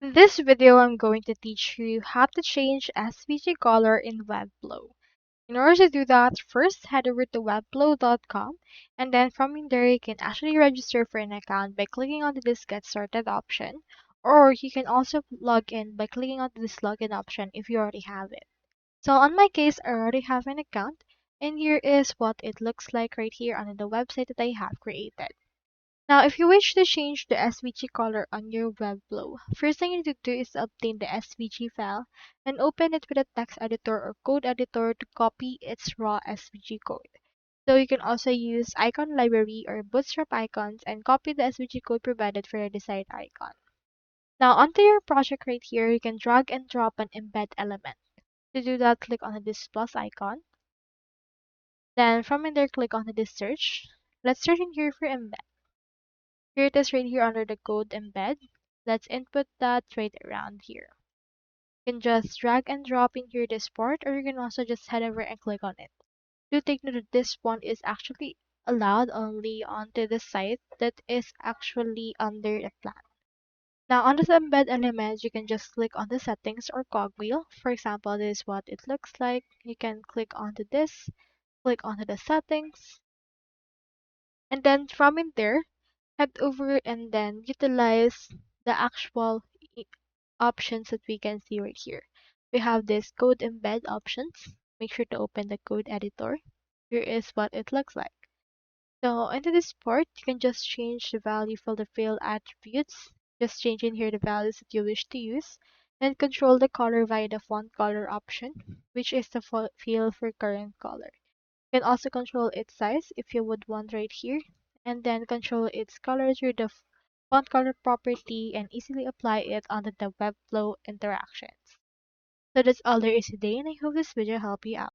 In this video, I'm going to teach you how to change SVG color in Webflow. In order to do that, first head over to webflow.com, and then from in there you can actually register for an account by clicking on this Get Started option, or you can also log in by clicking on this Login option if you already have it. So on my case, I already have an account, and here is what it looks like right here on the website that I have created. Now, if you wish to change the SVG color on your Webflow, first thing you need to do is obtain the SVG file and open it with a text editor or code editor to copy its raw SVG code. So you can also use icon library or bootstrap icons and copy the SVG code provided for your desired icon. Now onto your project right here, you can drag and drop an embed element. To do that, click on this plus icon. Then from in there, click on this search. Let's search in here for embed. Here it is right here under the code embed. Let's input that right around here. You can just drag and drop in here this part, or you can also just head over and click on it. Do take note that this one is actually allowed only onto the site that is actually under the plan. Now on this embed element, you can just click on the settings or cogwheel. For example, this is what it looks like. You can click onto this, click onto the settings, and then from in there, head over and then utilize the actual options that we can see right here. We have this code embed options. Make sure to open the code editor. Here is what it looks like. So into this part, you can just change the value for the field attributes. Just change in here the values that you wish to use and control the color via the font color option, which is the field for current color. You can also control its size if you would want right here, and then control its color through the font color property and easily apply it onto the Webflow interactions. So that's all there is today, and I hope this video helped you out.